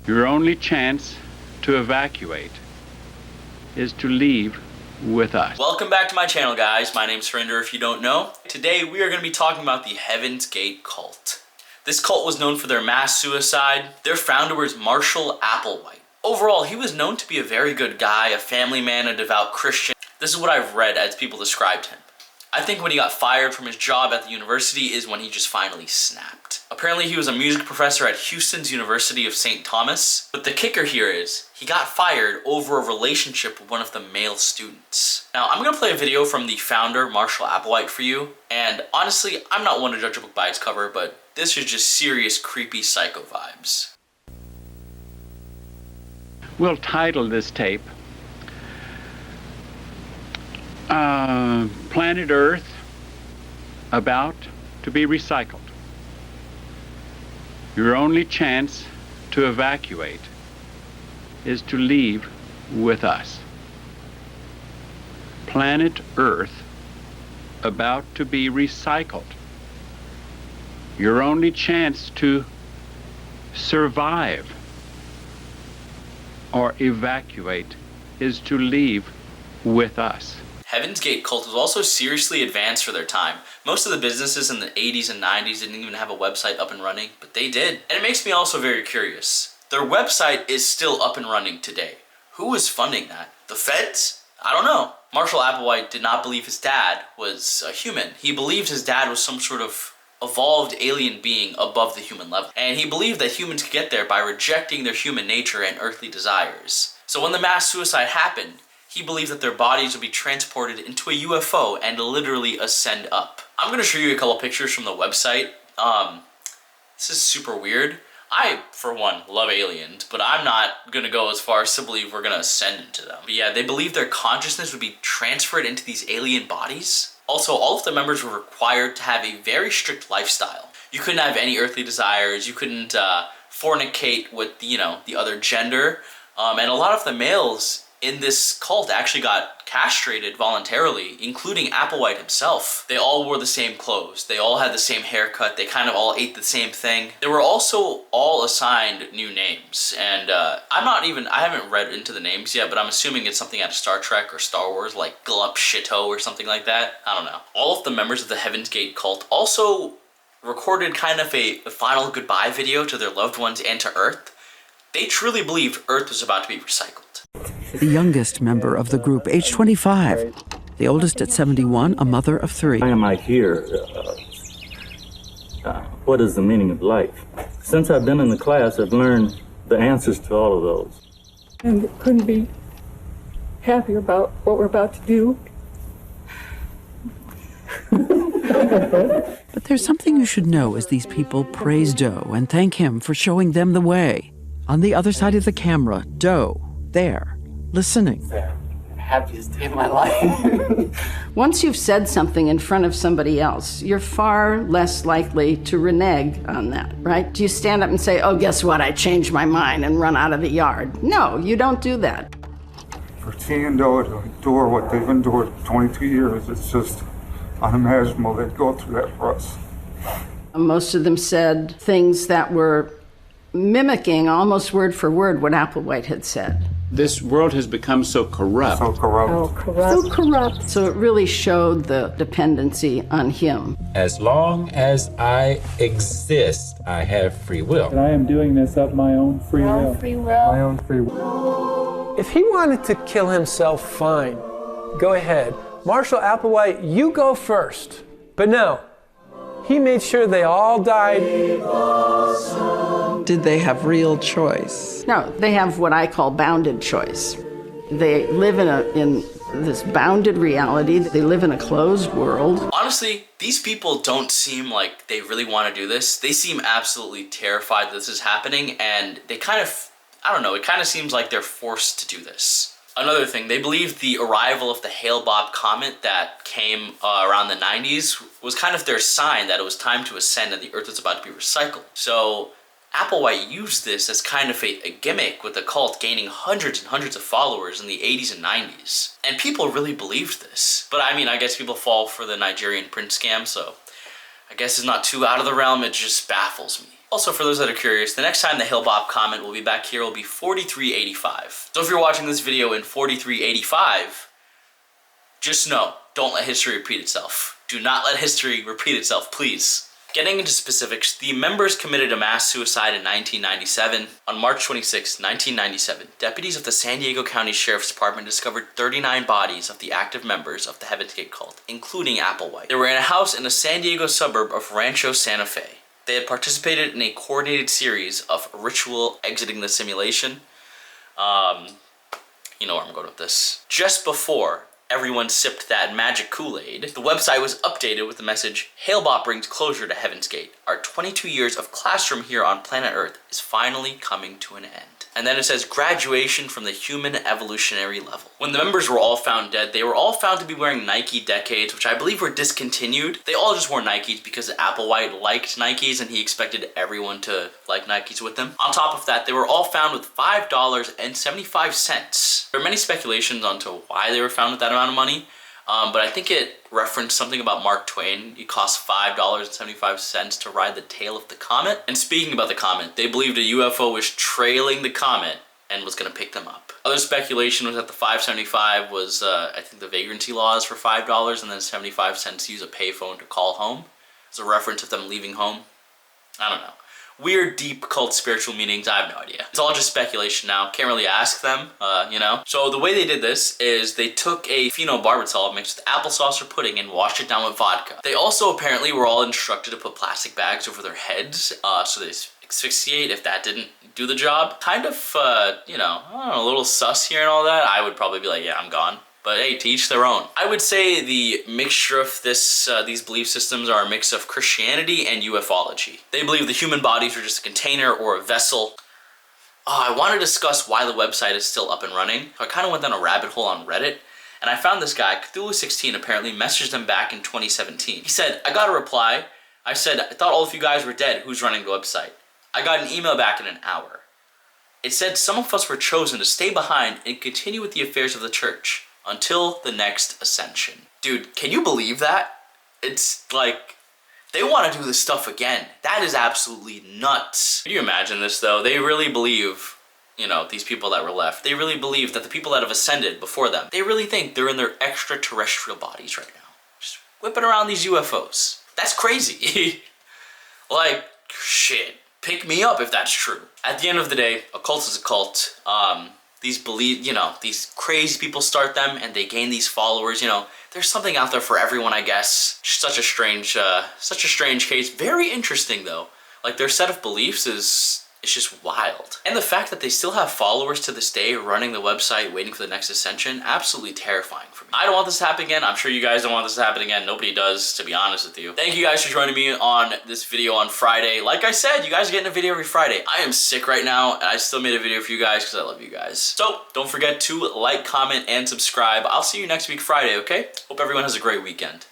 Your only chance to evacuate is to leave with us. Welcome back to my channel, guys. My name's Harinder, if you don't know. Today, we are going to be talking about the Heaven's Gate cult. This cult was known for their mass suicide. Their founder was Marshall Applewhite. Overall, he was known to be a very good guy, a family man, a devout Christian. This is what I've read as people described him. I think when he got fired from his job at the university is when he just finally snapped. Apparently he was a music professor at Houston's University of St. Thomas. But the kicker here is, he got fired over a relationship with one of the male students. Now, I'm gonna play a video from the founder, Marshall Applewhite, for you. And honestly, I'm not one to judge a book by its cover, but this is just serious creepy psycho vibes. We'll title this tape Planet Earth About to be Recycled. Your only chance to evacuate is to leave with us. Planet Earth about to be recycled. Your only chance to survive or evacuate is to leave with us. Heaven's Gate cult was also seriously advanced for their time. Most of the businesses in the 80s and 90s didn't even have a website up and running, but they did. And it makes me also very curious. Their website is still up and running today. Who is funding that? The feds? I don't know. Marshall Applewhite did not believe his dad was a human. He believed his dad was some sort of evolved alien being above the human level. And he believed that humans could get there by rejecting their human nature and earthly desires. So when the mass suicide happened, he believed that their bodies would be transported into a UFO and literally ascend up. I'm gonna show you a couple pictures from the website. This is super weird. I, for one, love aliens, but I'm not gonna go as far as to believe we're gonna ascend into them. But yeah, they believe their consciousness would be transferred into these alien bodies. Also, all of the members were required to have a very strict lifestyle. You couldn't have any earthly desires, you couldn't fornicate with, the other gender, and a lot of the males in this cult actually got castrated voluntarily, including Applewhite himself. They all wore the same clothes. They all had the same haircut. They kind of all ate the same thing. They were also all assigned new names. And I haven't read into the names yet, but I'm assuming it's something out of Star Trek or Star Wars, like Glup Shito or something like that. I don't know. All of the members of the Heaven's Gate cult also recorded kind of a final goodbye video to their loved ones and to Earth. They truly believed Earth was about to be recycled. The youngest member of the group, age 25. The oldest at 71, a mother of 3. Why am I here? What is the meaning of life? Since I've been in the class, I've learned the answers to all of those. And couldn't be happier about what we're about to do. But there's something you should know as these people praise Doe and thank him for showing them the way. On the other side of the camera, Doe, there, listening. Happiest day of my life. Once you've said something in front of somebody else, you're far less likely to renege on that, right? Do you stand up and say, oh, guess what, I changed my mind and run out of the yard? No, you don't do that. For T and Doe to endure what they've endured 22 years, it's just unimaginable they'd go through that for us. Most of them said things that were mimicking almost word for word what Applewhite had said. This world has become so corrupt. So corrupt. Oh, corrupt. So corrupt. So it really showed the dependency on him. As long as I exist, I have free will. And I am doing this of my own free will. My own free will. If he wanted to kill himself, fine. Go ahead. Marshall Applewhite, you go first. But no, he made sure they all died. Did they have real choice? No, they have what I call bounded choice. They live in this bounded reality. They live in a closed world. Honestly, these people don't seem like they really want to do this. They seem absolutely terrified that this is happening, and they kind of, I don't know, it kind of seems like they're forced to do this. Another thing, they believe the arrival of the Hale-Bopp comet that came around the 90s was kind of their sign that it was time to ascend and the Earth was about to be recycled. So Applewhite used this as kind of a gimmick with the cult gaining hundreds and hundreds of followers in the 80s and 90s. And people really believed this. But I mean, I guess people fall for the Nigerian prince scam, so I guess it's not too out of the realm, it just baffles me. Also, for those that are curious, the next time the Hale-Bopp comment will be back here will be 4385. So if you're watching this video in 4385, just know, don't let history repeat itself. Do not let history repeat itself, please. Getting into specifics, the members committed a mass suicide in 1997. On March 26, 1997, deputies of the San Diego County Sheriff's Department discovered 39 bodies of the active members of the Heaven's Gate cult, including Applewhite. They were in a house in the San Diego suburb of Rancho Santa Fe. They had participated in a coordinated series of ritual exiting the simulation. You know where I'm going with this. Just before everyone sipped that magic Kool-Aid, the website was updated with the message, Hale-Bopp brings closure to Heaven's Gate. Our 22 years of classroom here on planet Earth is finally coming to an end. And then it says, graduation from the human evolutionary level. When the members were all found dead, they were all found to be wearing Nike Decades, which I believe were discontinued. They all just wore Nikes because Applewhite liked Nikes and he expected everyone to like Nikes with them. On top of that, they were all found with $5.75. There are many speculations onto why they were found with that amount of money, but I think it referenced something about Mark Twain. It cost $5.75 to ride the tail of the comet. And speaking about the comet, they believed a UFO was trailing the comet and was going to pick them up. Other speculation was that the $5.75 was, I think, the vagrancy laws for $5, and then 75 cents to use a payphone to call home. It's a reference of them leaving home. I don't know. Weird, deep cult spiritual meanings, I have no idea. It's all just speculation now. Can't really ask them, you know? So the way they did this is they took a phenobarbital mixed with applesauce or pudding and washed it down with vodka. They also apparently were all instructed to put plastic bags over their heads, so they asphyxiate if that didn't do the job. Kind of, you know, I don't know, a little sus here and all that. I would probably be like, yeah, I'm gone. But hey, to each their own. I would say the mixture of this, these belief systems are a mix of Christianity and ufology. They believe the human bodies are just a container or a vessel. I want to discuss why the website is still up and running. So I kind of went down a rabbit hole on Reddit, and I found this guy, Cthulhu16, apparently messaged them back in 2017. He said, I got a reply. I said, I thought all of you guys were dead. Who's running the website? I got an email back in an hour. It said some of us were chosen to stay behind and continue with the affairs of the church until the next ascension. Dude, can you believe that? It's like, they want to do this stuff again. That is absolutely nuts. Can you imagine this though? They really believe, you know, these people that were left, they really believe that the people that have ascended before them, they really think they're in their extraterrestrial bodies right now. Just whipping around these UFOs. That's crazy. Like, shit. Pick me up if that's true. At the end of the day, a cult is a cult. These these crazy people start them and they gain these followers, you know, there's something out there for everyone, I guess. Such a strange case. Very interesting though. Like their set of beliefs is just wild. And the fact that they still have followers to this day running the website, waiting for the next ascension, absolutely terrifying for me. I don't want this to happen again. I'm sure you guys don't want this to happen again. Nobody does, to be honest with you. Thank you guys for joining me on this video on Friday. Like I said, you guys are getting a video every Friday. I am sick right now, and I still made a video for you guys because I love you guys. So don't forget to like, comment, and subscribe. I'll see you next week Friday, okay? Hope everyone has a great weekend.